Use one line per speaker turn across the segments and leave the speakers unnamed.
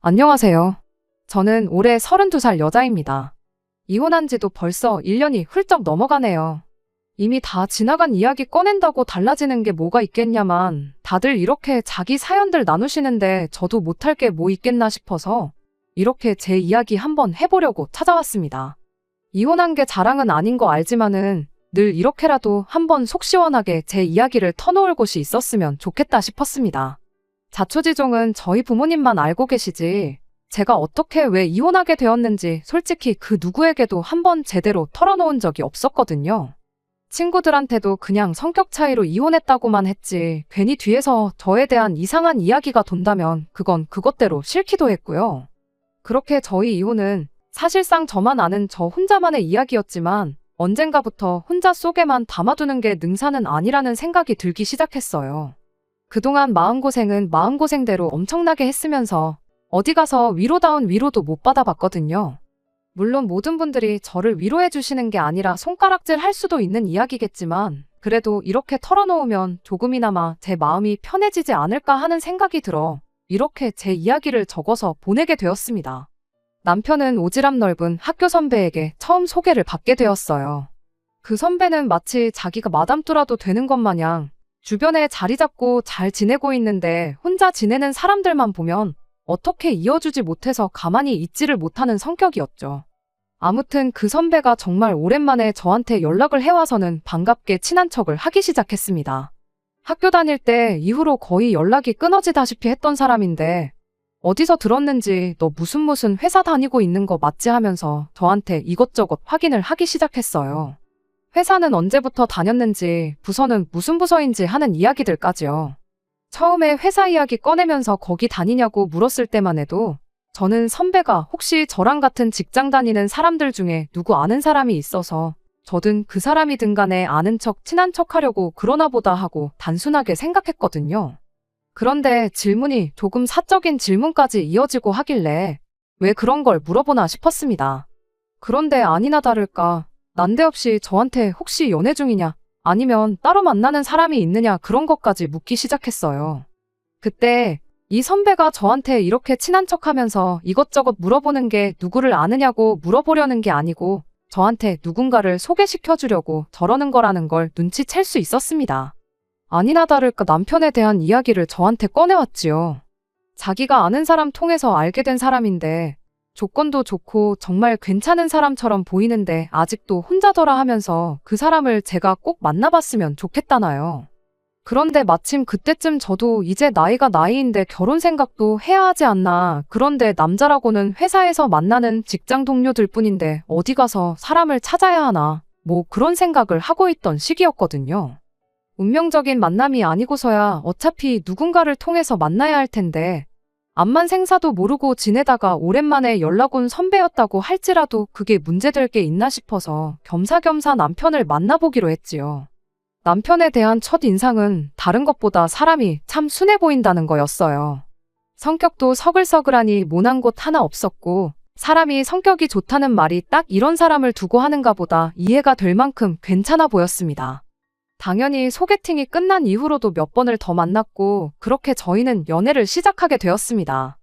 안녕하세요. 저는 올해 32살 여자입니다. 이혼한 지도 벌써 1년이 훌쩍 넘어가네요. 이미 다 지나간 이야기 꺼낸다고 달라지는 게 뭐가 있겠냐만 다들 이렇게 자기 사연들 나누시는데 저도 못할 게 뭐 있겠나 싶어서 이렇게 제 이야기 한번 해보려고 찾아왔습니다. 이혼한 게 자랑은 아닌 거 알지만은 늘 이렇게라도 한번 속 시원하게 제 이야기를 터놓을 곳이 있었으면 좋겠다 싶었습니다. 자초지종은 저희 부모님만 알고 계시지 제가 어떻게 왜 이혼하게 되었는지 솔직히 그 누구에게도 한번 제대로 털어놓은 적이 없었거든요. 친구들한테도 그냥 성격 차이로 이혼했다고만 했지 괜히 뒤에서 저에 대한 이상한 이야기가 돈다면 그건 그것대로 싫기도 했고요. 그렇게 저희 이혼은 사실상 저만 아는 저 혼자만의 이야기였지만 언젠가부터 혼자 속에만 담아두는 게 능사는 아니라는 생각이 들기 시작했어요. 그동안 마음고생은 마음고생대로 엄청나게 했으면서 어디 가서 위로다운 위로도 못 받아봤거든요. 물론 모든 분들이 저를 위로해 주시는 게 아니라 손가락질 할 수도 있는 이야기겠지만 그래도 이렇게 털어놓으면 조금이나마 제 마음이 편해지지 않을까 하는 생각이 들어 이렇게 제 이야기를 적어서 보내게 되었습니다. 남편은 오지랖 넓은 학교 선배에게 처음 소개를 받게 되었어요. 그 선배는 마치 자기가 마담뚜라도 되는 것 마냥 주변에 자리 잡고 잘 지내고 있는데 혼자 지내는 사람들만 보면 어떻게 이어주지 못해서 가만히 있지를 못하는 성격이었죠. 아무튼 그 선배가 정말 오랜만에 저한테 연락을 해와서는 반갑게 친한 척을 하기 시작했습니다. 학교 다닐 때 이후로 거의 연락이 끊어지다시피 했던 사람인데 어디서 들었는지 너 무슨 회사 다니고 있는 거 맞지 하면서 저한테 이것저것 확인을 하기 시작했어요. 회사는 언제부터 다녔는지, 부서는 무슨 부서인지 하는 이야기들까지요. 처음에 회사 이야기 꺼내면서 거기 다니냐고 물었을 때만 해도 저는 선배가 혹시 저랑 같은 직장 다니는 사람들 중에 누구 아는 사람이 있어서 저든 그 사람이든 간에 아는 척, 친한 척 하려고 그러나 보다 하고 단순하게 생각했거든요. 그런데 질문이 조금 사적인 질문까지 이어지고 하길래 왜 그런 걸 물어보나 싶었습니다. 그런데 아니나 다를까 난데없이 저한테 혹시 연애 중이냐 아니면 따로 만나는 사람이 있느냐 그런 것까지 묻기 시작했어요. 그때 이 선배가 저한테 이렇게 친한 척하면서 이것저것 물어보는 게 누구를 아느냐고 물어보려는 게 아니고 저한테 누군가를 소개시켜주려고 저러는 거라는 걸 눈치챌 수 있었습니다. 아니나 다를까 남편에 대한 이야기를 저한테 꺼내왔지요. 자기가 아는 사람 통해서 알게 된 사람인데 조건도 좋고 정말 괜찮은 사람처럼 보이는데 아직도 혼자더라 하면서 그 사람을 제가 꼭 만나봤으면 좋겠다나요. 그런데 마침 그때쯤 저도 이제 나이가 나이인데 결혼 생각도 해야 하지 않나. 그런데 남자라고는 회사에서 만나는 직장 동료들 뿐인데 어디 가서 사람을 찾아야 하나. 뭐 그런 생각을 하고 있던 시기였거든요. 운명적인 만남이 아니고서야 어차피 누군가를 통해서 만나야 할 텐데 암만 생사도 모르고 지내다가 오랜만에 연락 온 선배였다고 할지라도 그게 문제될 게 있나 싶어서 겸사겸사 남편을 만나보기로 했지요. 남편에 대한 첫 인상은 다른 것보다 사람이 참 순해 보인다는 거였어요. 성격도 서글서글하니 모난 곳 하나 없었고 사람이 성격이 좋다는 말이 딱 이런 사람을 두고 하는가 보다 이해가 될 만큼 괜찮아 보였습니다. 당연히 소개팅이 끝난 이후로도 몇 번을 더 만났고 그렇게 저희는 연애를 시작하게 되었습니다.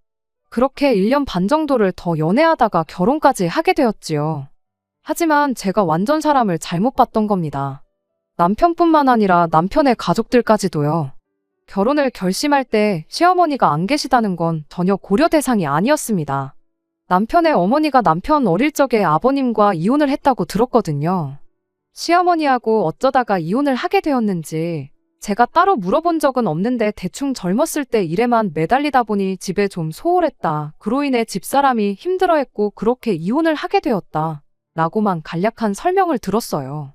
그렇게 1년 반 정도를 더 연애하다가 결혼까지 하게 되었지요. 하지만 제가 완전 사람을 잘못 봤던 겁니다. 남편뿐만 아니라 남편의 가족들까지도요. 결혼을 결심할 때 시어머니가 안 계시다는 건 전혀 고려 대상이 아니었습니다. 남편의 어머니가 남편 어릴 적에 아버님과 이혼을 했다고 들었거든요. 시어머니하고 어쩌다가 이혼을 하게 되었는지 제가 따로 물어본 적은 없는데 대충 젊었을 때 일에만 매달리다 보니 집에 좀 소홀했다. 그로 인해 집사람이 힘들어했고 그렇게 이혼을 하게 되었다. 라고만 간략한 설명을 들었어요.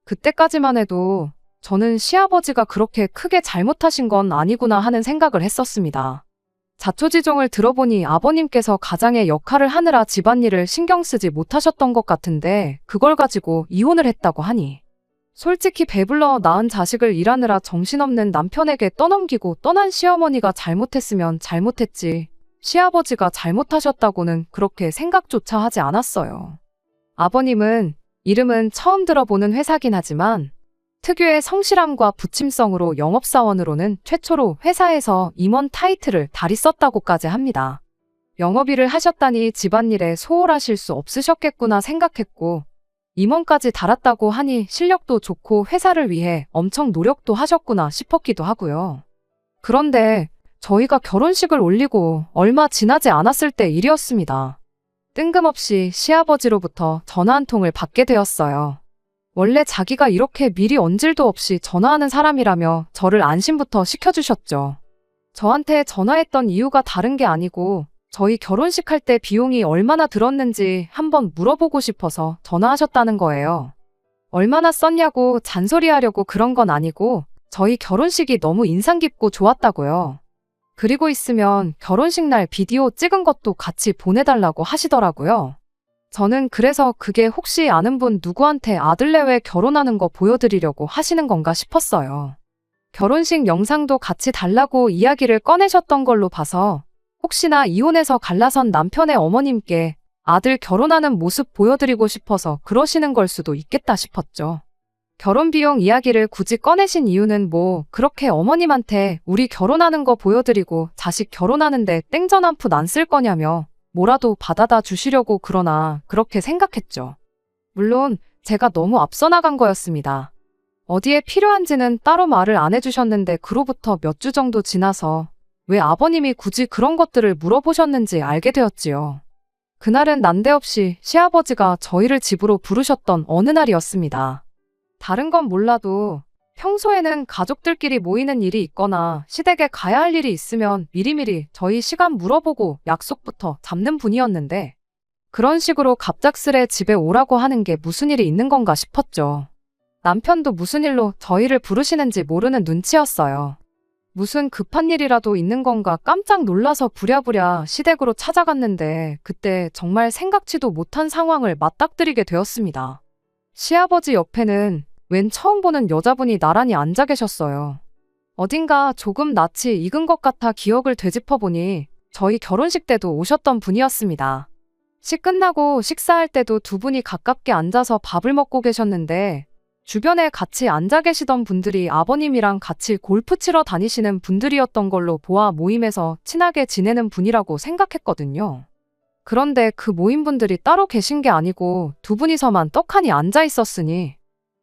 그때까지만 해도 저는 시아버지가 그렇게 크게 잘못하신 건 아니구나 하는 생각을 했었습니다. 자초지종을 들어보니 아버님께서 가장의 역할을 하느라 집안일을 신경 쓰지 못하셨던 것 같은데 그걸 가지고 이혼을 했다고 하니 솔직히 배불러 낳은 자식을 일하느라 정신없는 남편에게 떠넘기고 떠난 시어머니가 잘못했으면 잘못했지 시아버지가 잘못하셨다고는 그렇게 생각조차 하지 않았어요. 아버님은 이름은 처음 들어보는 회사긴 하지만 특유의 성실함과 부침성으로 영업사원으로는 최초로 회사에서 임원 타이틀을 달이 썼다고까지 합니다. 영업일을 하셨다니 집안일에 소홀하실 수 없으셨겠구나 생각했고, 임원까지 달았다고 하니 실력도 좋고 회사를 위해 엄청 노력도 하셨구나 싶었기도 하고요. 그런데 저희가 결혼식을 올리고 얼마 지나지 않았을 때 일이었습니다. 뜬금없이 시아버지로부터 전화 한 통을 받게 되었어요. 원래 자기가 이렇게 미리 언질도 없이 전화하는 사람이라며 저를 안심부터 시켜주셨죠. 저한테 전화했던 이유가 다른 게 아니고 저희 결혼식 할 때 비용이 얼마나 들었는지 한번 물어보고 싶어서 전화하셨다는 거예요. 얼마나 썼냐고 잔소리하려고 그런 건 아니고 저희 결혼식이 너무 인상 깊고 좋았다고요. 그리고 있으면 결혼식 날 비디오 찍은 것도 같이 보내달라고 하시더라고요. 저는 그래서 그게 혹시 아는 분 누구한테 아들내외 결혼하는 거 보여드리려고 하시는 건가 싶었어요. 결혼식 영상도 같이 달라고 이야기를 꺼내셨던 걸로 봐서 혹시나 이혼해서 갈라선 남편의 어머님께 아들 결혼하는 모습 보여드리고 싶어서 그러시는 걸 수도 있겠다 싶었죠. 결혼 비용 이야기를 굳이 꺼내신 이유는 뭐 그렇게 어머님한테 우리 결혼하는 거 보여드리고 자식 결혼하는데 땡전 한 푼 안 쓸 거냐며 뭐라도 받아다 주시려고 그러나 그렇게 생각했죠. 물론 제가 너무 앞서 나간 거였습니다. 어디에 필요한지는 따로 말을 안 해주셨는데 그로부터 몇 주 정도 지나서 왜 아버님이 굳이 그런 것들을 물어보셨는지 알게 되었지요. 그날은 난데없이 시아버지가 저희를 집으로 부르셨던 어느 날이었습니다. 다른 건 몰라도 평소에는 가족들끼리 모이는 일이 있거나 시댁에 가야 할 일이 있으면 미리미리 저희 시간 물어보고 약속부터 잡는 분이었는데 그런 식으로 갑작스레 집에 오라고 하는 게 무슨 일이 있는 건가 싶었죠. 남편도 무슨 일로 저희를 부르시는지 모르는 눈치였어요. 무슨 급한 일이라도 있는 건가 깜짝 놀라서 부랴부랴 시댁으로 찾아갔는데 그때 정말 생각지도 못한 상황을 맞닥뜨리게 되었습니다. 시아버지 옆에는 웬 처음 보는 여자분이 나란히 앉아 계셨어요. 어딘가 조금 낯이 익은 것 같아 기억을 되짚어보니 저희 결혼식 때도 오셨던 분이었습니다. 식 끝나고 식사할 때도 두 분이 가깝게 앉아서 밥을 먹고 계셨는데 주변에 같이 앉아 계시던 분들이 아버님이랑 같이 골프 치러 다니시는 분들이었던 걸로 보아 모임에서 친하게 지내는 분이라고 생각했거든요. 그런데 그 모임분들이 따로 계신 게 아니고 두 분이서만 떡하니 앉아 있었으니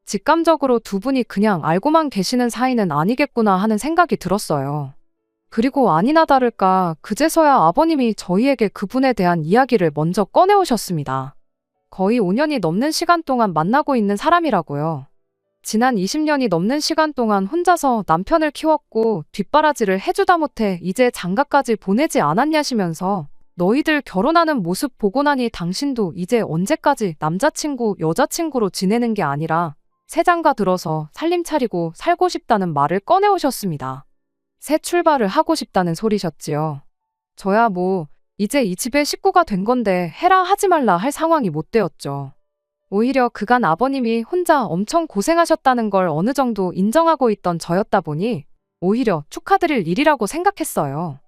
직감적으로 두 분이 그냥 알고만 계시는 사이는 아니겠구나 하는 생각이 들었어요. 그리고 아니나 다를까 그제서야 아버님이 저희에게 그분에 대한 이야기를 먼저 꺼내오셨습니다. 거의 5년이 넘는 시간 동안 만나고 있는 사람이라고요. 지난 20년이 넘는 시간 동안 혼자서 남편을 키웠고 뒷바라지를 해주다 못해 이제 장가까지 보내지 않았냐시면서 너희들 결혼하는 모습 보고 나니 당신도 이제 언제까지 남자친구, 여자친구로 지내는 게 아니라 새 장가 들어서 살림 차리고 살고 싶다는 말을 꺼내오셨습니다. 새 출발을 하고 싶다는 소리셨지요. 저야 뭐 이제 이 집의 식구가 된 건데 해라 하지 말라 할 상황이 못 되었죠. 오히려 그간 아버님이 혼자 엄청 고생하셨다는 걸 어느 정도 인정하고 있던 저였다 보니 오히려 축하드릴 일이라고 생각했어요.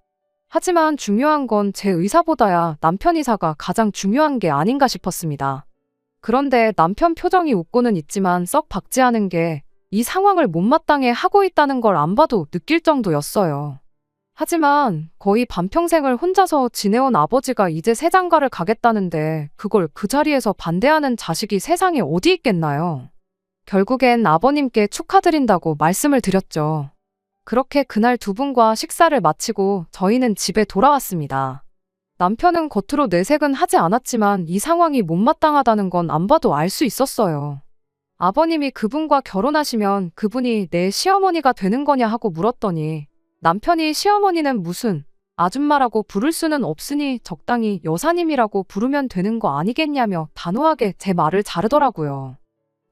하지만 중요한 건 제 의사보다야 남편 의사가 가장 중요한 게 아닌가 싶었습니다. 그런데 남편 표정이 웃고는 있지만 썩 박지하는 게 이 상황을 못마땅해 하고 있다는 걸 안 봐도 느낄 정도였어요. 하지만 거의 반평생을 혼자서 지내온 아버지가 이제 새 장가를 가겠다는데 그걸 그 자리에서 반대하는 자식이 세상에 어디 있겠나요? 결국엔 아버님께 축하드린다고 말씀을 드렸죠. 그렇게 그날 두 분과 식사를 마치고 저희는 집에 돌아왔습니다. 남편은 겉으로 내색은 하지 않았지만 이 상황이 못마땅하다는 건 안 봐도 알 수 있었어요. 아버님이 그분과 결혼하시면 그분이 내 시어머니가 되는 거냐 하고 물었더니 남편이 시어머니는 무슨 아줌마라고 부를 수는 없으니 적당히 여사님이라고 부르면 되는 거 아니겠냐며 단호하게 제 말을 자르더라고요.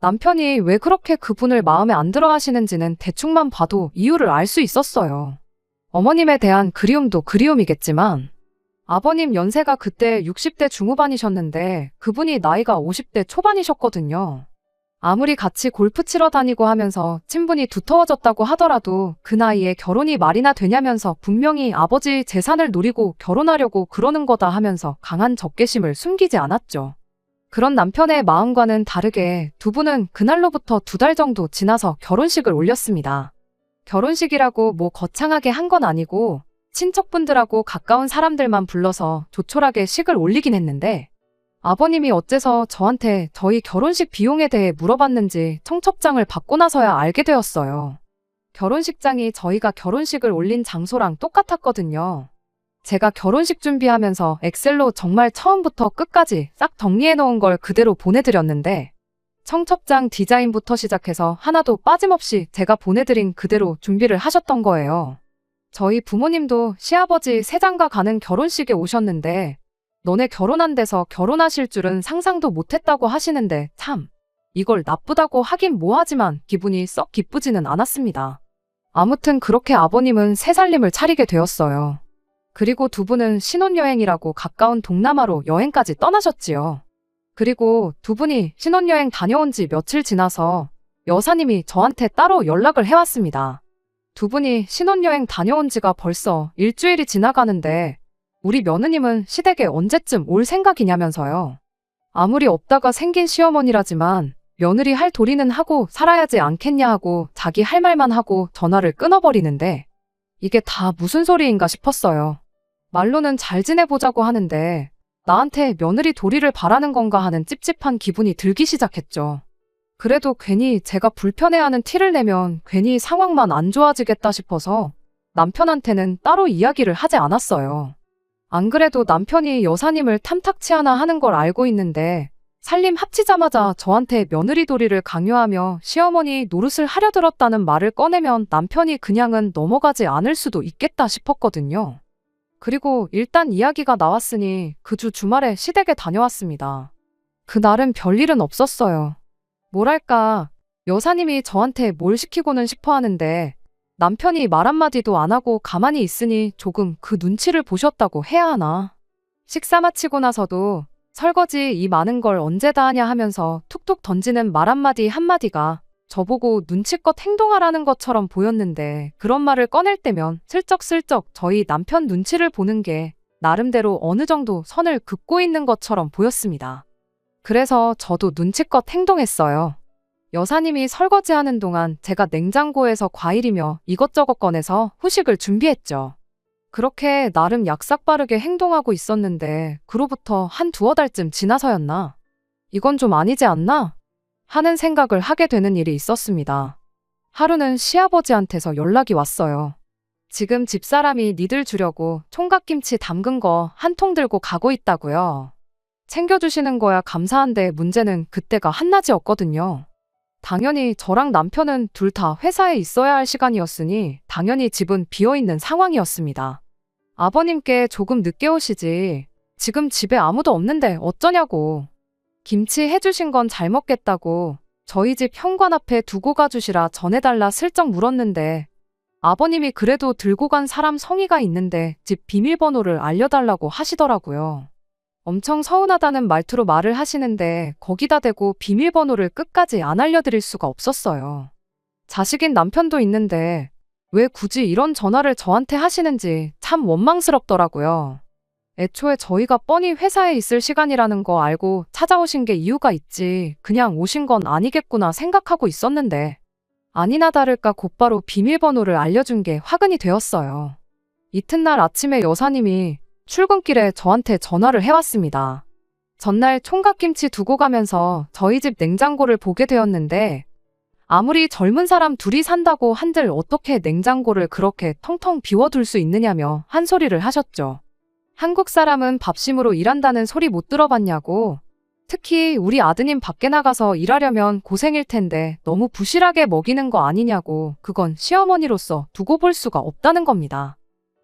남편이 왜 그렇게 그분을 마음에 안 들어 하시는지는 대충만 봐도 이유를 알 수 있었어요. 어머님에 대한 그리움도 그리움이겠지만 아버님 연세가 그때 60대 중후반이셨는데 그분이 나이가 50대 초반이셨거든요. 아무리 같이 골프 치러 다니고 하면서 친분이 두터워졌다고 하더라도 그 나이에 결혼이 말이나 되냐면서 분명히 아버지 재산을 노리고 결혼하려고 그러는 거다 하면서 강한 적개심을 숨기지 않았죠. 그런 남편의 마음과는 다르게 두 분은 그날로부터 2달 정도 지나서 결혼식을 올렸습니다. 결혼식이라고 뭐 거창하게 한 건 아니고 친척분들하고 가까운 사람들만 불러서 조촐하게 식을 올리긴 했는데 아버님이 어째서 저한테 저희 결혼식 비용에 대해 물어봤는지 청첩장을 받고 나서야 알게 되었어요. 결혼식장이 저희가 결혼식을 올린 장소랑 똑같았거든요. 제가 결혼식 준비하면서 엑셀로 정말 처음부터 끝까지 싹 정리해 놓은 걸 그대로 보내드렸는데 청첩장 디자인부터 시작해서 하나도 빠짐없이 제가 보내드린 그대로 준비를 하셨던 거예요. 저희 부모님도 시아버지 세장가 가는 결혼식에 오셨는데 너네 결혼 안 돼서 결혼하실 줄은 상상도 못했다고 하시는데 참 이걸 나쁘다고 하긴 뭐하지만 기분이 썩 기쁘지는 않았습니다. 아무튼 그렇게 아버님은 새 살림을 차리게 되었어요. 그리고 두 분은 신혼여행이라고 가까운 동남아로 여행까지 떠나셨지요. 그리고 두 분이 신혼여행 다녀온 지 며칠 지나서 여사님이 저한테 따로 연락을 해왔습니다. 두 분이 신혼여행 다녀온 지가 벌써 일주일이 지나가는데 우리 며느님은 시댁에 언제쯤 올 생각이냐면서요. 아무리 없다가 생긴 시어머니라지만 며느리 할 도리는 하고 살아야지 않겠냐 하고 자기 할 말만 하고 전화를 끊어버리는데 이게 다 무슨 소리인가 싶었어요. 말로는 잘 지내보자고 하는데 나한테 며느리 도리를 바라는 건가 하는 찝찝한 기분이 들기 시작했죠. 그래도 괜히 제가 불편해하는 티를 내면 괜히 상황만 안 좋아지겠다 싶어서 남편한테는 따로 이야기를 하지 않았어요. 안 그래도 남편이 여사님을 탐탁치 않아 하는 걸 알고 있는데 살림 합치자마자 저한테 며느리 도리를 강요하며 시어머니 노릇을 하려 들었다는 말을 꺼내면 남편이 그냥은 넘어가지 않을 수도 있겠다 싶었거든요. 그리고 일단 이야기가 나왔으니 그 주 주말에 시댁에 다녀왔습니다. 그날은 별일은 없었어요. 뭐랄까, 여사님이 저한테 뭘 시키고는 싶어 하는데 남편이 말 한마디도 안 하고 가만히 있으니 조금 그 눈치를 보셨다고 해야 하나. 식사 마치고 나서도 설거지 이 많은 걸 언제 다 하냐 하면서 툭툭 던지는 말 한마디 한마디가 저보고 눈치껏 행동하라는 것처럼 보였는데 그런 말을 꺼낼 때면 슬쩍슬쩍 저희 남편 눈치를 보는 게 나름대로 어느 정도 선을 긋고 있는 것처럼 보였습니다. 그래서 저도 눈치껏 행동했어요. 여사님이 설거지하는 동안 제가 냉장고에서 과일이며 이것저것 꺼내서 후식을 준비했죠. 그렇게 나름 약삭빠르게 행동하고 있었는데 그로부터 한 두어 달쯤 지나서였나? 이건 좀 아니지 않나? 하는 생각을 하게 되는 일이 있었습니다. 하루는 시아버지한테서 연락이 왔어요. 지금 집사람이 니들 주려고 총각김치 담근 거 한 통 들고 가고 있다고요. 챙겨주시는 거야 감사한데 문제는 그때가 한낮이었거든요. 당연히 저랑 남편은 둘 다 회사에 있어야 할 시간이었으니 당연히 집은 비어있는 상황이었습니다. 아버님께 조금 늦게 오시지. 지금 집에 아무도 없는데 어쩌냐고. 김치 해주신 건 잘 먹겠다고 저희 집 현관 앞에 두고 가주시라 전해달라 슬쩍 물었는데 아버님이 그래도 들고 간 사람 성의가 있는데 집 비밀번호를 알려달라고 하시더라고요. 엄청 서운하다는 말투로 말을 하시는데 거기다 대고 비밀번호를 끝까지 안 알려드릴 수가 없었어요. 자식인 남편도 있는데 왜 굳이 이런 전화를 저한테 하시는지 참 원망스럽더라고요. 애초에 저희가 뻔히 회사에 있을 시간이라는 거 알고 찾아오신 게 이유가 있지 그냥 오신 건 아니겠구나 생각하고 있었는데 아니나 다를까 곧바로 비밀번호를 알려준 게 화근이 되었어요. 이튿날 아침에 여사님이 출근길에 저한테 전화를 해왔습니다. 전날 총각김치 두고 가면서 저희 집 냉장고를 보게 되었는데 아무리 젊은 사람 둘이 산다고 한들 어떻게 냉장고를 그렇게 텅텅 비워둘 수 있느냐며 한 소리를 하셨죠. 한국 사람은 밥심으로 일한다는 소리 못 들어봤냐고. 특히 우리 아드님 밖에 나가서 일하려면 고생일 텐데 너무 부실하게 먹이는 거 아니냐고. 그건 시어머니로서 두고 볼 수가 없다는 겁니다.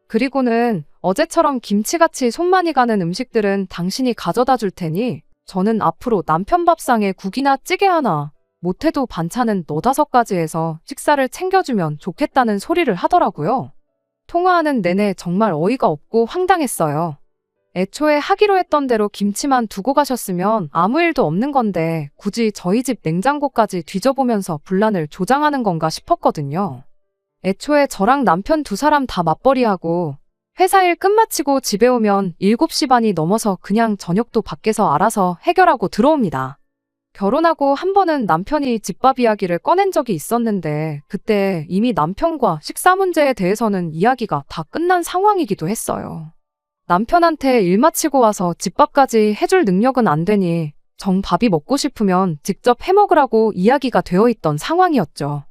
그리고는 어제처럼 김치같이 손 많이 가는 음식들은 당신이 가져다 줄 테니 저는 앞으로 남편 밥상에 국이나 찌개 하나 못해도 반찬은 너다섯 가지 해서 식사를 챙겨주면 좋겠다는 소리를 하더라고요. 통화하는 내내 정말 어이가 없고 황당했어요. 애초에 하기로 했던 대로 김치만 두고 가셨으면 아무 일도 없는 건데 굳이 저희 집 냉장고까지 뒤져보면서 분란을 조장하는 건가 싶었거든요. 애초에 저랑 남편 두 사람 다 맞벌이하고 회사 일 끝마치고 집에 오면 7시 반이 넘어서 그냥 저녁도 밖에서 알아서 해결하고 들어옵니다. 결혼하고 한 번은 남편이 집밥 이야기를 꺼낸 적이 있었는데 그때 이미 남편과 식사 문제에 대해서는 이야기가 다 끝난 상황이기도 했어요. 남편한테 일 마치고 와서 집밥까지 해줄 능력은 안 되니 정밥이 먹고 싶으면 직접 해먹으라고 이야기가 되어 있던 상황이었죠.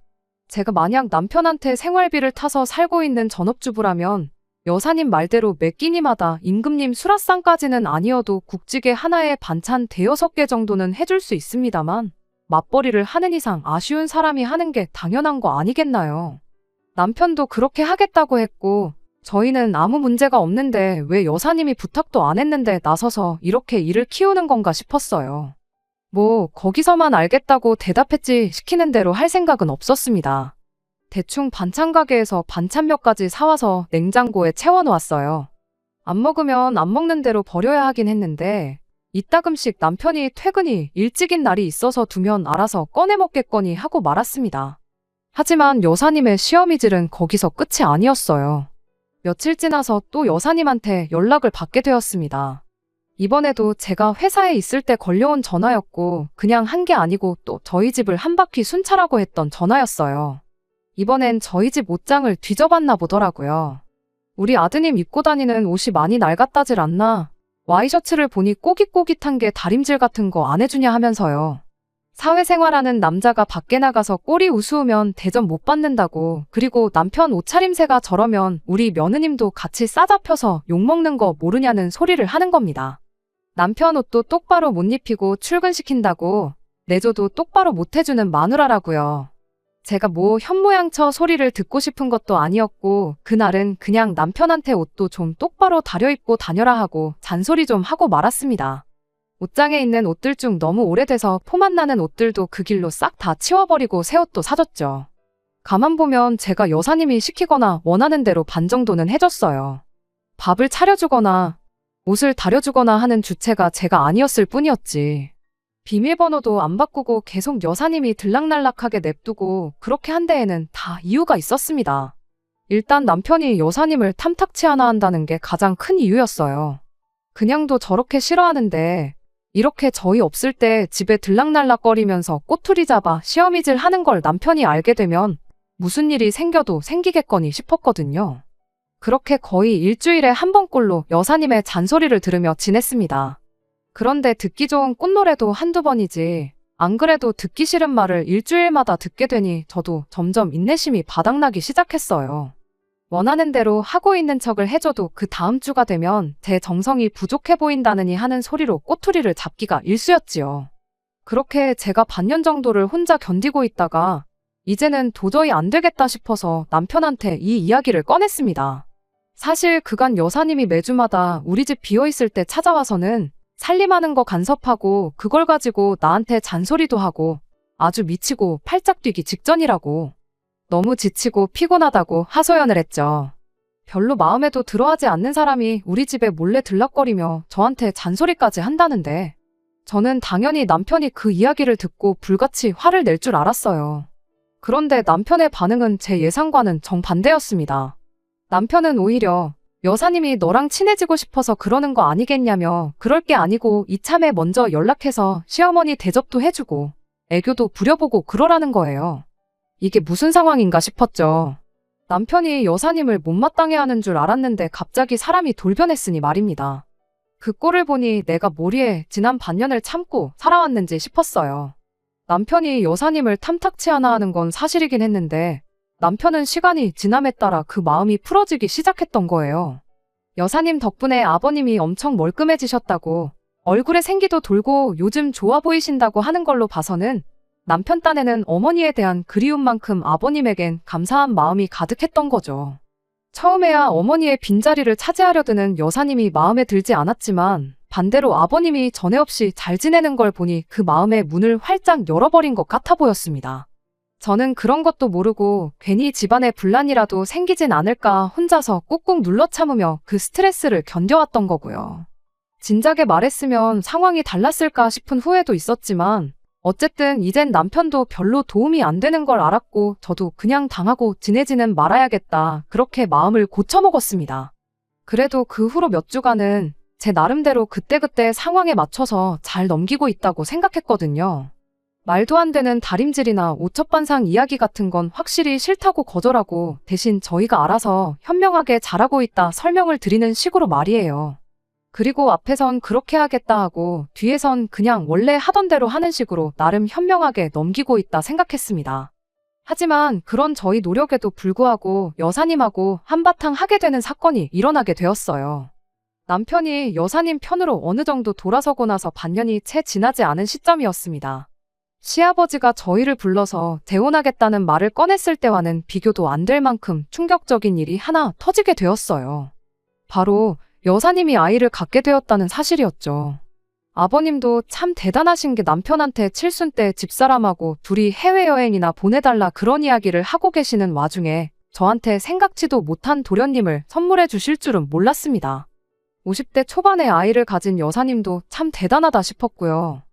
제가 만약 남편한테 생활비를 타서 살고 있는 전업주부라면 여사님 말대로 매 끼니마다 임금님 수라상까지는 아니어도 국찌개 하나에 반찬 대여섯 개 정도는 해줄 수 있습니다만 맞벌이를 하는 이상 아쉬운 사람이 하는 게 당연한 거 아니겠나요? 남편도 그렇게 하겠다고 했고 저희는 아무 문제가 없는데 왜 여사님이 부탁도 안 했는데 나서서 이렇게 일을 키우는 건가 싶었어요. 뭐 거기서만 알겠다고 대답했지 시키는 대로 할 생각은 없었습니다. 대충 반찬 가게에서 반찬 몇 가지 사와서 냉장고에 채워놓았어요. 안 먹으면 안 먹는 대로 버려야 하긴 했는데 이따금씩 남편이 퇴근이 일찍인 날이 있어서 두면 알아서 꺼내 먹겠거니 하고 말았습니다. 하지만 여사님의 시어미질은 거기서 끝이 아니었어요. 며칠 지나서 또 여사님한테 연락을 받게 되었습니다. 이번에도 제가 회사에 있을 때 걸려온 전화였고 그냥 한 게 아니고 또 저희 집을 한 바퀴 순찰하고 했던 전화였어요. 이번엔 저희 집 옷장을 뒤져봤나 보더라고요. 우리 아드님 입고 다니는 옷이 많이 낡았다질 않나? 와이셔츠를 보니 꼬깃꼬깃한 게 다림질 같은 거 안 해주냐 하면서요. 사회생활하는 남자가 밖에 나가서 꼴이 우스우면 대접 못 받는다고. 그리고 남편 옷차림새가 저러면 우리 며느님도 같이 싸잡혀서 욕먹는 거 모르냐는 소리를 하는 겁니다. 남편 옷도 똑바로 못 입히고 출근시킨다고 내줘도 똑바로 못 해주는 마누라라고요. 제가 뭐 현모양처 소리를 듣고 싶은 것도 아니었고 그날은 그냥 남편한테 옷도 좀 똑바로 다려입고 다녀라 하고 잔소리 좀 하고 말았습니다. 옷장에 있는 옷들 중 너무 오래돼서 포만 나는 옷들도 그 길로 싹 다 치워버리고 새 옷도 사줬죠. 가만 보면 제가 여사님이 시키거나 원하는 대로 반 정도는 해줬어요. 밥을 차려주거나 옷을 다려주거나 하는 주체가 제가 아니었을 뿐이었지. 비밀번호도 안 바꾸고 계속 여사님이 들락날락하게 냅두고 그렇게 한 데에는 다 이유가 있었습니다. 일단 남편이 여사님을 탐탁치 않아 한다는 게 가장 큰 이유였어요. 그냥도 저렇게 싫어하는데 이렇게 저희 없을 때 집에 들락날락거리면서 꼬투리 잡아 시어미질 하는 걸 남편이 알게 되면 무슨 일이 생겨도 생기겠거니 싶었거든요. 그렇게 거의 일주일에 한 번꼴로 여사님의 잔소리를 들으며 지냈습니다. 그런데 듣기 좋은 꽃노래도 한두 번이지 안 그래도 듣기 싫은 말을 일주일마다 듣게 되니 저도 점점 인내심이 바닥나기 시작했어요. 원하는 대로 하고 있는 척을 해줘도 그 다음 주가 되면 제 정성이 부족해 보인다느니 하는 소리로 꼬투리를 잡기가 일쑤였지요. 그렇게 제가 반년 정도를 혼자 견디고 있다가 이제는 도저히 안 되겠다 싶어서 남편한테 이 이야기를 꺼냈습니다. 사실 그간 여사님이 매주마다 우리 집 비어있을 때 찾아와서는 살림하는 거 간섭하고 그걸 가지고 나한테 잔소리도 하고 아주 미치고 팔짝 뛰기 직전이라고. 너무 지치고 피곤하다고 하소연을 했죠. 별로 마음에도 들어하지 않는 사람이 우리 집에 몰래 들락거리며 저한테 잔소리까지 한다는데 저는 당연히 남편이 그 이야기를 듣고 불같이 화를 낼 줄 알았어요. 그런데 남편의 반응은 제 예상과는 정반대였습니다. 남편은 오히려 여사님이 너랑 친해지고 싶어서 그러는 거 아니겠냐며 그럴 게 아니고 이참에 먼저 연락해서 시어머니 대접도 해주고 애교도 부려보고 그러라는 거예요. 이게 무슨 상황인가 싶었죠. 남편이 여사님을 못마땅해 하는 줄 알았는데 갑자기 사람이 돌변했으니 말입니다. 그 꼴을 보니 내가 뭐리에 지난 반년을 참고 살아왔는지 싶었어요. 남편이 여사님을 탐탁치 않아 하는 건 사실이긴 했는데 남편은 시간이 지남에 따라 그 마음이 풀어지기 시작했던 거예요. 여사님 덕분에 아버님이 엄청 멀끔해지셨다고 얼굴에 생기도 돌고 요즘 좋아 보이신다고 하는 걸로 봐서는 남편 딴에는 어머니에 대한 그리움만큼 아버님에겐 감사한 마음이 가득했던 거죠. 처음에야 어머니의 빈자리를 차지하려 드는 여사님이 마음에 들지 않았지만 반대로 아버님이 전에 없이 잘 지내는 걸 보니 그 마음의 문을 활짝 열어버린 것 같아 보였습니다. 저는 그런 것도 모르고 괜히 집안에 분란이라도 생기진 않을까 혼자서 꾹꾹 눌러 참으며 그 스트레스를 견뎌왔던 거고요. 진작에 말했으면 상황이 달랐을까 싶은 후회도 있었지만 어쨌든 이젠 남편도 별로 도움이 안 되는 걸 알았고 저도 그냥 당하고 지내지는 말아야겠다 그렇게 마음을 고쳐먹었습니다. 그래도 그 후로 몇 주간은 제 나름대로 그때그때 상황에 맞춰서 잘 넘기고 있다고 생각했거든요. 말도 안 되는 다림질이나 오첩반상 이야기 같은 건 확실히 싫다고 거절하고 대신 저희가 알아서 현명하게 잘하고 있다 설명을 드리는 식으로 말이에요. 그리고 앞에선 그렇게 하겠다 하고 뒤에선 그냥 원래 하던 대로 하는 식으로 나름 현명하게 넘기고 있다 생각했습니다. 하지만 그런 저희 노력에도 불구하고 여사님하고 한바탕 하게 되는 사건이 일어나게 되었어요. 남편이 여사님 편으로 어느 정도 돌아서고 나서 반년이 채 지나지 않은 시점이었습니다. 시아버지가 저희를 불러서 재혼하겠다는 말을 꺼냈을 때와는 비교도 안 될 만큼 충격적인 일이 하나 터지게 되었어요. 바로 여사님이 아이를 갖게 되었다는 사실이었죠. 아버님도 참 대단하신 게 남편한테 칠순 때 집사람하고 둘이 해외여행이나 보내달라 그런 이야기를 하고 계시는 와중에 저한테 생각지도 못한 도련님을 선물해 주실 줄은 몰랐습니다. 50대 초반에 아이를 가진 여사님도 참 대단하다 싶었고요.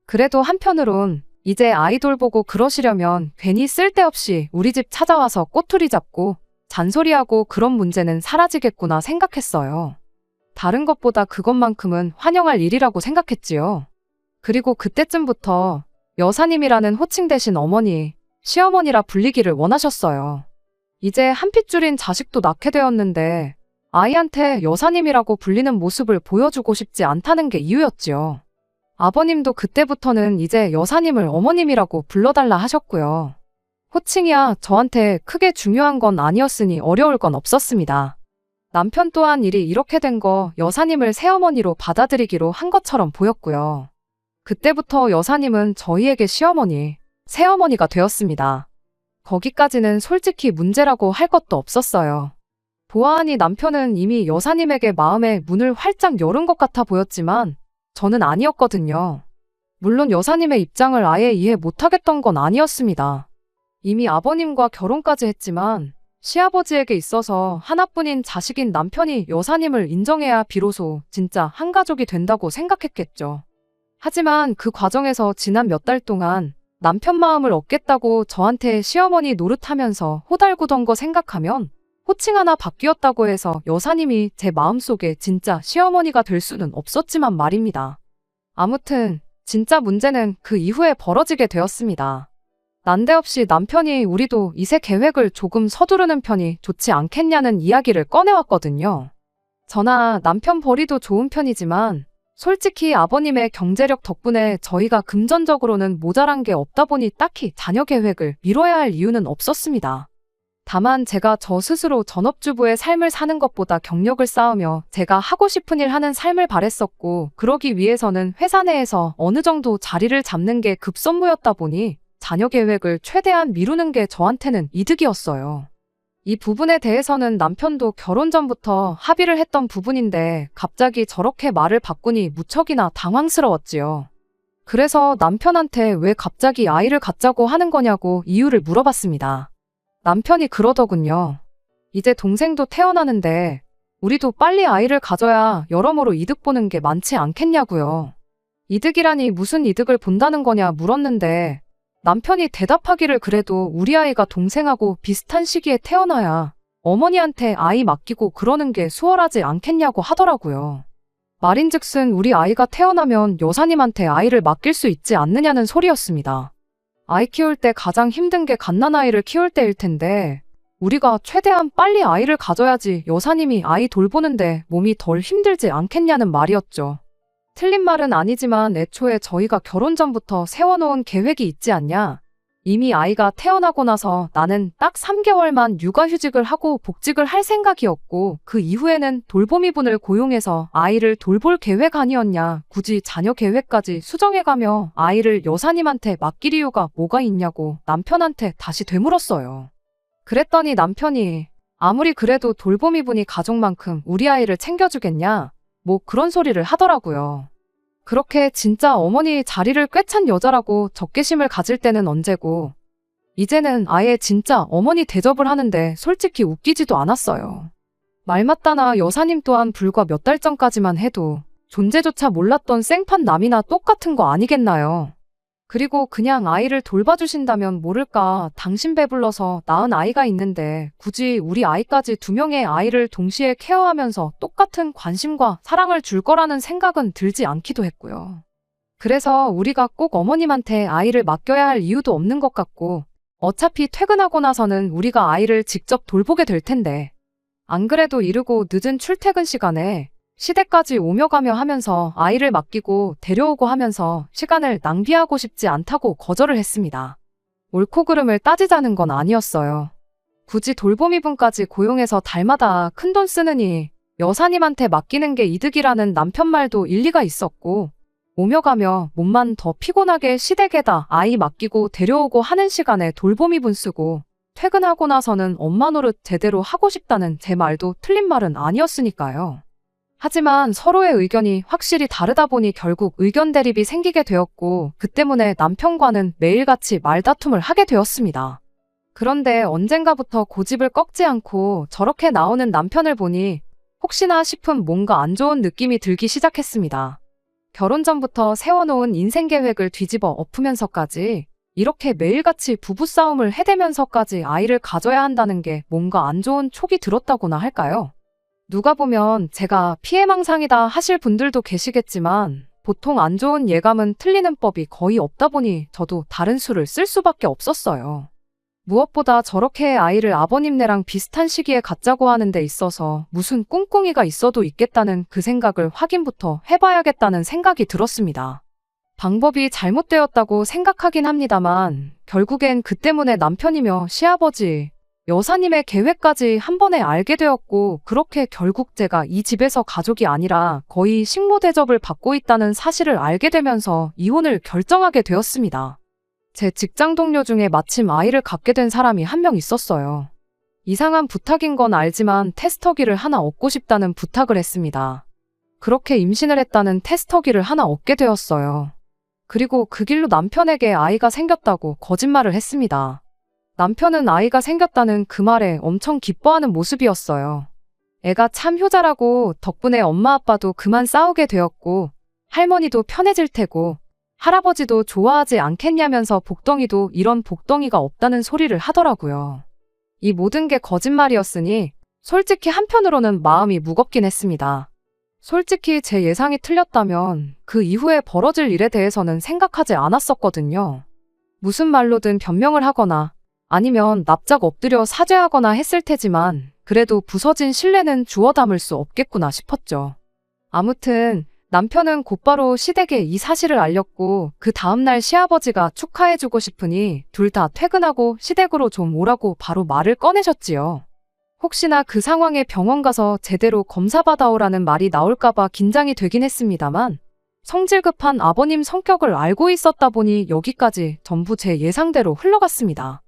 그래도 한편으론 이제 아이 돌보고 그러시려면 괜히 쓸데없이 우리 집 찾아와서 꼬투리 잡고 잔소리하고 그런 문제는 사라지겠구나 생각했어요. 다른 것보다 그것만큼은 환영할 일이라고 생각했지요. 그리고 그때쯤부터 여사님이라는 호칭 대신 어머니, 시어머니라 불리기를 원하셨어요. 이제 한 핏줄인 자식도 낳게 되었는데 아이한테 여사님이라고 불리는 모습을 보여주고 싶지 않다는 게 이유였지요. 아버님도 그때부터는 이제 여사님을 어머님이라고 불러달라 하셨고요. 호칭이야 저한테 크게 중요한 건 아니었으니 어려울 건 없었습니다. 남편 또한 일이 이렇게 된 거 여사님을 새어머니로 받아들이기로 한 것처럼 보였고요. 그때부터 여사님은 저희에게 시어머니, 새어머니가 되었습니다. 거기까지는 솔직히 문제라고 할 것도 없었어요. 보아하니 남편은 이미 여사님에게 마음의 문을 활짝 열은 것 같아 보였지만 저는 아니었거든요. 물론 여사님의 입장을 아예 이해 못하겠던 건 아니었습니다. 이미 아버님과 결혼까지 했지만 시아버지에게 있어서 하나뿐인 자식인 남편이 여사님을 인정해야 비로소 진짜 한 가족이 된다고 생각했겠죠. 하지만 그 과정에서 지난 몇 달 동안 남편 마음을 얻겠다고 저한테 시어머니 노릇하면서 호달구던 거 생각하면 호칭 하나 바뀌었다고 해서 여사님이 제 마음속에 진짜 시어머니가 될 수는 없었지만 말입니다. 아무튼 진짜 문제는 그 이후에 벌어지게 되었습니다. 난데없이 남편이 우리도 이세 계획을 조금 서두르는 편이 좋지 않겠냐는 이야기를 꺼내왔거든요. 저나 남편 벌이도 좋은 편이지만 솔직히 아버님의 경제력 덕분에 저희가 금전적으로는 모자란 게 없다 보니 딱히 자녀 계획을 미뤄야 할 이유는 없었습니다. 다만 제가 저 스스로 전업주부의 삶을 사는 것보다 경력을 쌓으며 제가 하고 싶은 일 하는 삶을 바랬었고 그러기 위해서는 회사 내에서 어느 정도 자리를 잡는 게 급선무였다 보니 자녀 계획을 최대한 미루는 게 저한테는 이득이었어요. 이 부분에 대해서는 남편도 결혼 전부터 합의를 했던 부분인데 갑자기 저렇게 말을 바꾸니 무척이나 당황스러웠지요. 그래서 남편한테 왜 갑자기 아이를 갖자고 하는 거냐고 이유를 물어봤습니다. 남편이 그러더군요. 이제 동생도 태어나는데 우리도 빨리 아이를 가져야 여러모로 이득 보는 게 많지 않겠냐고요. 이득이라니 무슨 이득을 본다는 거냐 물었는데 남편이 대답하기를 그래도 우리 아이가 동생하고 비슷한 시기에 태어나야 어머니한테 아이 맡기고 그러는 게 수월하지 않겠냐고 하더라고요. 말인즉슨 우리 아이가 태어나면 여사님한테 아이를 맡길 수 있지 않느냐는 소리였습니다. 아이 키울 때 가장 힘든 게 갓난아이를 키울 때일 텐데 우리가 최대한 빨리 아이를 가져야지 여사님이 아이 돌보는데 몸이 덜 힘들지 않겠냐는 말이었죠. 틀린 말은 아니지만 애초에 저희가 결혼 전부터 세워놓은 계획이 있지 않냐. 이미 아이가 태어나고 나서 나는 딱 3개월만 육아휴직을 하고 복직을 할 생각이었고 그 이후에는 돌보미분을 고용해서 아이를 돌볼 계획 아니었냐. 굳이 자녀 계획까지 수정해가며 아이를 여사님한테 맡길 이유가 뭐가 있냐고 남편한테 다시 되물었어요. 그랬더니 남편이 아무리 그래도 돌보미분이 가족만큼 우리 아이를 챙겨주겠냐. 뭐 그런 소리를 하더라고요. 그렇게 진짜 어머니 자리를 꿰찬 여자라고 적개심을 가질 때는 언제고 이제는 아예 진짜 어머니 대접을 하는데 솔직히 웃기지도 않았어요. 말 맞다나 여사님 또한 불과 몇 달 전까지만 해도 존재조차 몰랐던 생판 남이나 똑같은 거 아니겠나요? 그리고 그냥 아이를 돌봐주신다면 모를까 당신 배불러서 낳은 아이가 있는데 굳이 우리 아이까지 2명의 아이를 동시에 케어하면서 똑같은 관심과 사랑을 줄 거라는 생각은 들지 않기도 했고요. 그래서 우리가 꼭 어머님한테 아이를 맡겨야 할 이유도 없는 것 같고, 어차피 퇴근하고 나서는 우리가 아이를 직접 돌보게 될 텐데, 안 그래도 이르고 늦은 출퇴근 시간에 시댁까지 오며 가며 하면서 아이를 맡기고 데려오고 하면서 시간을 낭비하고 싶지 않다고 거절을 했습니다. 옳고 그름을 따지자는 건 아니었어요. 굳이 돌보미분까지 고용해서 달마다 큰돈 쓰느니 여사님한테 맡기는 게 이득이라는 남편 말도 일리가 있었고, 오며 가며 몸만 더 피곤하게 시댁에다 아이 맡기고 데려오고 하는 시간에 돌보미분 쓰고 퇴근하고 나서는 엄마 노릇 제대로 하고 싶다는 제 말도 틀린 말은 아니었으니까요. 하지만 서로의 의견이 확실히 다르다 보니 결국 의견 대립이 생기게 되었고, 그 때문에 남편과는 매일같이 말다툼을 하게 되었습니다. 그런데 언젠가부터 고집을 꺾지 않고 저렇게 나오는 남편을 보니 혹시나 싶은 뭔가 안 좋은 느낌이 들기 시작했습니다. 결혼 전부터 세워놓은 인생 계획을 뒤집어 엎으면서까지 이렇게 매일같이 부부싸움을 해대면서까지 아이를 가져야 한다는 게 뭔가 안 좋은 촉이 들었다고나 할까요? 누가 보면 제가 피해망상이다 하실 분들도 계시겠지만 보통 안 좋은 예감은 틀리는 법이 거의 없다 보니 저도 다른 수를 쓸 수밖에 없었어요. 무엇보다 저렇게 아이를 아버님네랑 비슷한 시기에 갖자고 하는 데 있어서 무슨 꿍꿍이가 있어도 있겠다는 그 생각을 확인부터 해봐야겠다는 생각이 들었습니다. 방법이 잘못되었다고 생각하긴 합니다만 결국엔 그 때문에 남편이며 시아버지, 여사님의 계획까지 한 번에 알게 되었고, 그렇게 결국 제가 이 집에서 가족이 아니라 거의 식모 대접을 받고 있다는 사실을 알게 되면서 이혼을 결정하게 되었습니다. 제 직장 동료 중에 마침 아이를 갖게 된 사람이 한 명 있었어요. 이상한 부탁인 건 알지만 테스터기를 하나 얻고 싶다는 부탁을 했습니다. 그렇게 임신을 했다는 테스터기를 하나 얻게 되었어요. 그리고 그 길로 남편에게 아이가 생겼다고 거짓말을 했습니다. 남편은 아이가 생겼다는 그 말에 엄청 기뻐하는 모습이었어요. 애가 참 효자라고, 덕분에 엄마 아빠도 그만 싸우게 되었고 할머니도 편해질 테고 할아버지도 좋아하지 않겠냐면서 복덩이도 이런 복덩이가 없다는 소리를 하더라고요. 이 모든 게 거짓말이었으니 솔직히 한편으로는 마음이 무겁긴 했습니다. 솔직히 제 예상이 틀렸다면 그 이후에 벌어질 일에 대해서는 생각하지 않았었거든요. 무슨 말로든 변명을 하거나 아니면 납작 엎드려 사죄하거나 했을 테지만 그래도 부서진 신뢰는 주워 담을 수 없겠구나 싶었죠. 아무튼 남편은 곧바로 시댁에 이 사실을 알렸고, 그 다음날 시아버지가 축하해주고 싶으니 둘 다 퇴근하고 시댁으로 좀 오라고 바로 말을 꺼내셨지요. 혹시나 그 상황에 병원 가서 제대로 검사 받아오라는 말이 나올까봐 긴장이 되긴 했습니다만 성질 급한 아버님 성격을 알고 있었다 보니 여기까지 전부 제 예상대로 흘러갔습니다.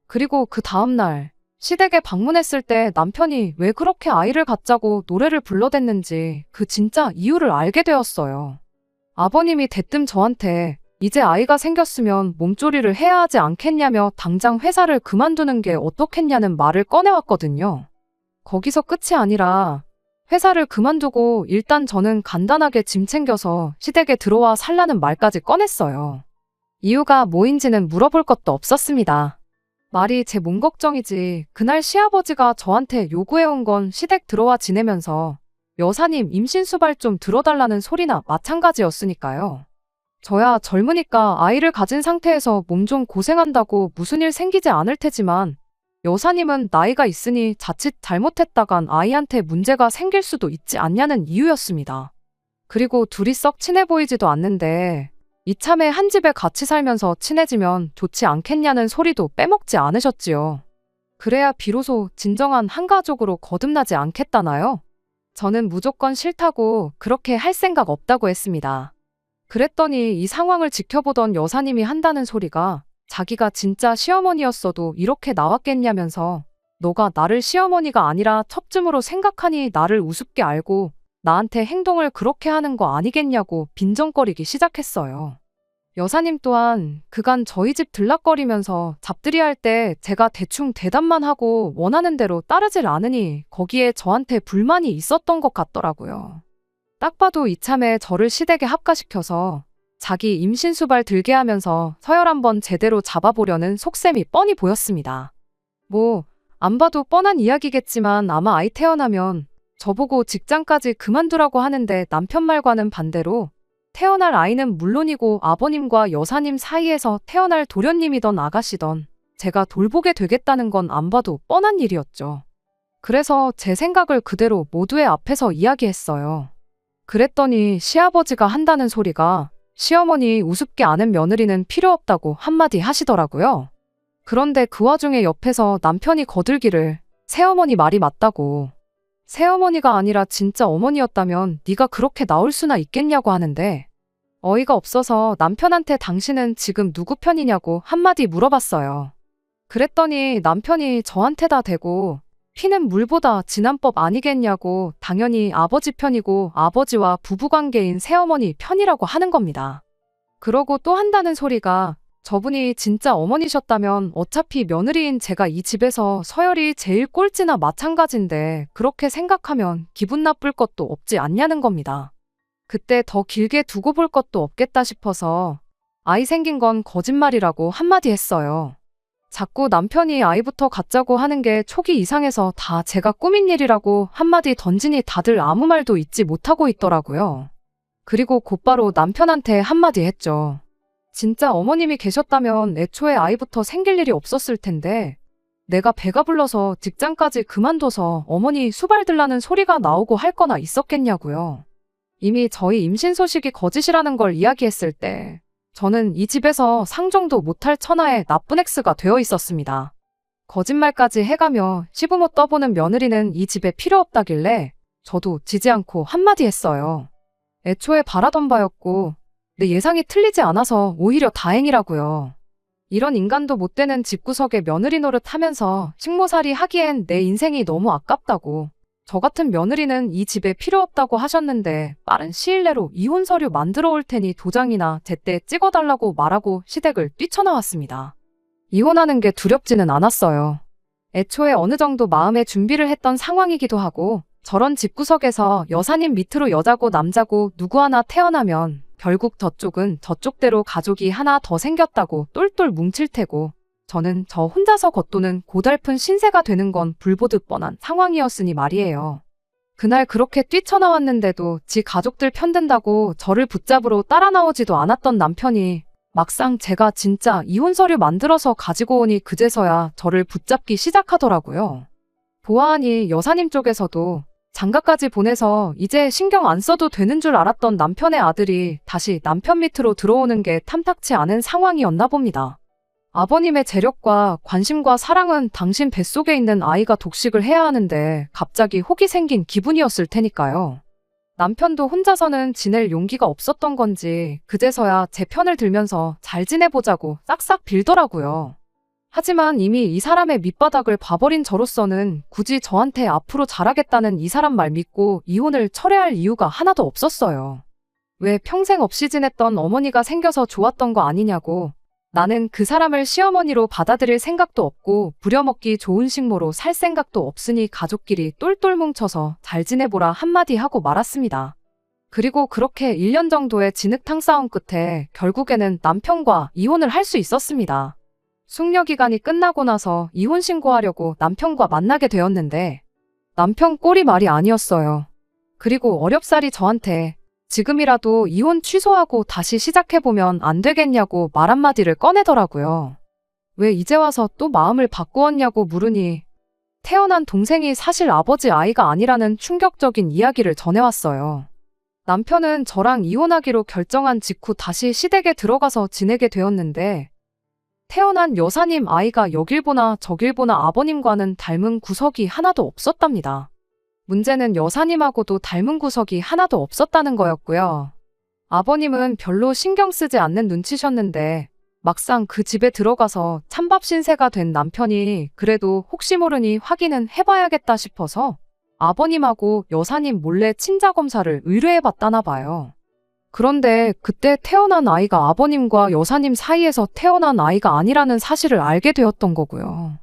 그리고 그 다음날 시댁에 방문했을 때 남편이 왜 그렇게 아이를 갖자고 노래를 불러댔는지 그 진짜 이유를 알게 되었어요. 아버님이 대뜸 저한테 이제 아이가 생겼으면 몸조리를 해야 하지 않겠냐며 당장 회사를 그만두는 게 어떻겠냐는 말을 꺼내왔거든요. 거기서 끝이 아니라 회사를 그만두고 일단 저는 간단하게 짐 챙겨서 시댁에 들어와 살라는 말까지 꺼냈어요. 이유가 뭐인지는 물어볼 것도 없었습니다. 말이 제 몸 걱정이지 그날 시아버지가 저한테 요구해온 건 시댁 들어와 지내면서 여사님 임신 수발 좀 들어달라는 소리나 마찬가지였으니까요. 저야 젊으니까 아이를 가진 상태에서 몸 좀 고생한다고 무슨 일 생기지 않을 테지만 여사님은 나이가 있으니 자칫 잘못했다간 아이한테 문제가 생길 수도 있지 않냐는 이유였습니다. 그리고 둘이 썩 친해 보이지도 않는데 이참에 한 집에 같이 살면서 친해지면 좋지 않겠냐는 소리도 빼먹지 않으셨지요. 그래야 비로소 진정한 한 가족으로 거듭나지 않겠다나요? 저는 무조건 싫다고, 그렇게 할 생각 없다고 했습니다. 그랬더니 이 상황을 지켜보던 여사님이 한다는 소리가 자기가 진짜 시어머니였어도 이렇게 나왔겠냐면서 너가 나를 시어머니가 아니라 첩쯤으로 생각하니 나를 우습게 알고 나한테 행동을 그렇게 하는 거 아니겠냐고 빈정거리기 시작했어요. 여사님 또한 그간 저희 집 들락거리면서 잡들이 할 때 제가 대충 대답만 하고 원하는 대로 따르질 않으니 거기에 저한테 불만이 있었던 것 같더라고요. 딱 봐도 이참에 저를 시댁에 합가시켜서 자기 임신수발 들게 하면서 서열 한번 제대로 잡아보려는 속셈이 뻔히 보였습니다. 안 봐도 뻔한 이야기겠지만 아마 아이 태어나면 저보고 직장까지 그만두라고 하는데 남편 말과는 반대로 태어날 아이는 물론이고 아버님과 여사님 사이에서 태어날 도련님이던 아가씨던 제가 돌보게 되겠다는 건 안 봐도 뻔한 일이었죠. 그래서 제 생각을 그대로 모두의 앞에서 이야기했어요. 그랬더니 시아버지가 한다는 소리가 시어머니 우습게 아는 며느리는 필요 없다고 한마디 하시더라고요. 그런데 그 와중에 옆에서 남편이 거들기를 새어머니 말이 맞다고. 새어머니가 아니라 진짜 어머니였다면 네가 그렇게 나올 수나 있겠냐고 하는데 어이가 없어서 남편한테 당신은 지금 누구 편이냐고 한마디 물어봤어요. 그랬더니 남편이 저한테다 대고 피는 물보다 진한 법 아니겠냐고 당연히 아버지 편이고 아버지와 부부관계인 새어머니 편이라고 하는 겁니다. 그러고 또 한다는 소리가 저분이 진짜 어머니셨다면 어차피 며느리인 제가 이 집에서 서열이 제일 꼴찌나 마찬가지인데 그렇게 생각하면 기분 나쁠 것도 없지 않냐는 겁니다. 그때 더 길게 두고 볼 것도 없겠다 싶어서 아이 생긴 건 거짓말이라고 한마디 했어요. 자꾸 남편이 아이부터 갖자고 하는 게 초기 이상해서 다 제가 꾸민 일이라고 한마디 던지니 다들 아무 말도 잊지 못하고 있더라고요. 그리고 곧바로 남편한테 한마디 했죠. 진짜 어머님이 계셨다면 애초에 아이부터 생길 일이 없었을 텐데 내가 배가 불러서 직장까지 그만둬서 어머니 수발들라는 소리가 나오고 할 거나 있었겠냐고요. 이미 저희 임신 소식이 거짓이라는 걸 이야기했을 때 저는 이 집에서 상종도 못할 천하의 나쁜 X가 되어 있었습니다. 거짓말까지 해가며 시부모 떠보는 며느리는 이 집에 필요 없다길래 저도 지지 않고 한마디 했어요. 애초에 바라던 바였고 내 예상이 틀리지 않아서 오히려 다행이라고요. 이런 인간도 못 되는 집구석에 며느리 노릇하면서 식모살이 하기엔 내 인생이 너무 아깝다고. 저 같은 며느리는 이 집에 필요 없다고 하셨는데 빠른 시일 내로 이혼 서류 만들어 올 테니 도장이나 제때 찍어달라고 말하고 시댁을 뛰쳐나왔습니다. 이혼하는 게 두렵지는 않았어요. 애초에 어느 정도 마음의 준비를 했던 상황이기도 하고 저런 집구석에서 여사님 밑으로 여자고 남자고 누구 하나 태어나면 결국 저쪽은 저쪽대로 가족이 하나 더 생겼다고 똘똘 뭉칠 테고 저는 저 혼자서 겉도는 고달픈 신세가 되는 건 불보듯 뻔한 상황이었으니 말이에요. 그날 그렇게 뛰쳐나왔는데도 지 가족들 편든다고 저를 붙잡으러 따라 나오지도 않았던 남편이 막상 제가 진짜 이혼 서류 만들어서 가지고 오니 그제서야 저를 붙잡기 시작하더라고요. 보아하니 여사님 쪽에서도 장가까지 보내서 이제 신경 안 써도 되는 줄 알았던 남편의 아들이 다시 남편 밑으로 들어오는 게 탐탁치 않은 상황이었나 봅니다. 아버님의 재력과 관심과 사랑은 당신 뱃속에 있는 아이가 독식을 해야 하는데 갑자기 혹이 생긴 기분이었을 테니까요. 남편도 혼자서는 지낼 용기가 없었던 건지 그제서야 제 편을 들면서 잘 지내보자고 싹싹 빌더라고요. 하지만 이미 이 사람의 밑바닥을 봐버린 저로서는 굳이 저한테 앞으로 잘하겠다는 이 사람 말 믿고 이혼을 철회할 이유가 하나도 없었어요. 왜 평생 없이 지냈던 어머니가 생겨서 좋았던 거 아니냐고. 나는 그 사람을 시어머니로 받아들일 생각도 없고 부려먹기 좋은 식모로 살 생각도 없으니 가족끼리 똘똘 뭉쳐서 잘 지내보라 한마디 하고 말았습니다. 그리고 그렇게 1년 정도의 진흙탕 싸움 끝에 결국에는 남편과 이혼을 할 수 있었습니다. 숙려 기간이 끝나고 나서 이혼 신고하려고 남편과 만나게 되었는데 남편 꼴이 말이 아니었어요. 그리고 어렵사리 저한테 지금이라도 이혼 취소하고 다시 시작해보면 안 되겠냐고 말 한마디를 꺼내더라고요. 왜 이제 와서 또 마음을 바꾸었냐고 물으니 태어난 동생이 사실 아버지 아이가 아니라는 충격적인 이야기를 전해왔어요. 남편은 저랑 이혼하기로 결정한 직후 다시 시댁에 들어가서 지내게 되었는데 태어난 여사님 아이가 여길 보나 저길 보나 아버님과는 닮은 구석이 하나도 없었답니다. 문제는 여사님하고도 닮은 구석이 하나도 없었다는 거였고요. 아버님은 별로 신경 쓰지 않는 눈치셨는데 막상 그 집에 들어가서 찬밥 신세가 된 남편이 그래도 혹시 모르니 확인은 해봐야겠다 싶어서 아버님하고 여사님 몰래 친자검사를 의뢰해봤다나 봐요. 그런데 그때 태어난 아이가 아버님과 여사님 사이에서 태어난 아이가 아니라는 사실을 알게 되었던 거고요.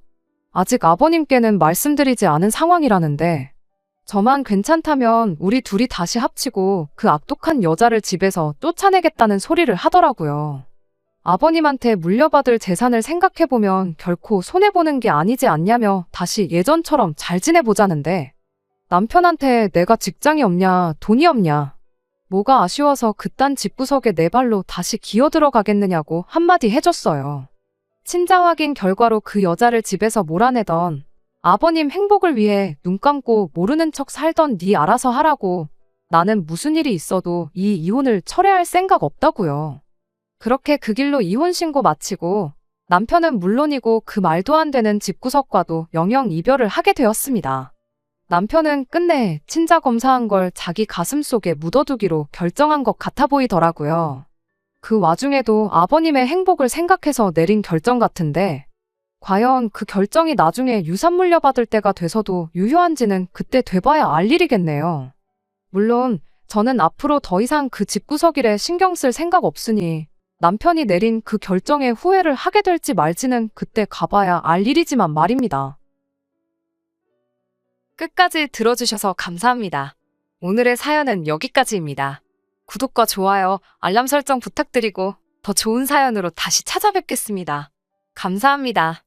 아직 아버님께는 말씀드리지 않은 상황이라는데 저만 괜찮다면 우리 둘이 다시 합치고 그 악독한 여자를 집에서 쫓아내겠다는 소리를 하더라고요. 아버님한테 물려받을 재산을 생각해보면 결코 손해보는 게 아니지 않냐며 다시 예전처럼 잘 지내보자는데 남편한테 내가 직장이 없냐, 돈이 없냐, 뭐가 아쉬워서 그딴 집구석에 내 발로 다시 기어 들어가겠느냐고 한마디 해줬어요. 친자 확인 결과로 그 여자를 집에서 몰아내던 아버님 행복을 위해 눈 감고 모르는 척 살던 네 알아서 하라고 나는 무슨 일이 있어도 이 이혼을 철회할 생각 없다고요. 그렇게 그 길로 이혼 신고 마치고 남편은 물론이고 그 말도 안 되는 집구석과도 영영 이별을 하게 되었습니다. 남편은 끝내 친자 검사한 걸 자기 가슴속에 묻어두기로 결정한 것 같아 보이더라고요. 그 와중에도 아버님의 행복을 생각해서 내린 결정 같은데 과연 그 결정이 나중에 유산 물려받을 때가 돼서도 유효한지는 그때 돼봐야 알 일이겠네요. 물론 저는 앞으로 더 이상 그 집구석일에 신경 쓸 생각 없으니 남편이 내린 그 결정에 후회를 하게 될지 말지는 그때 가봐야 알 일이지만 말입니다. 끝까지 들어주셔서 감사합니다. 오늘의 사연은 여기까지입니다. 구독과 좋아요, 알람 설정 부탁드리고 더 좋은 사연으로 다시 찾아뵙겠습니다. 감사합니다.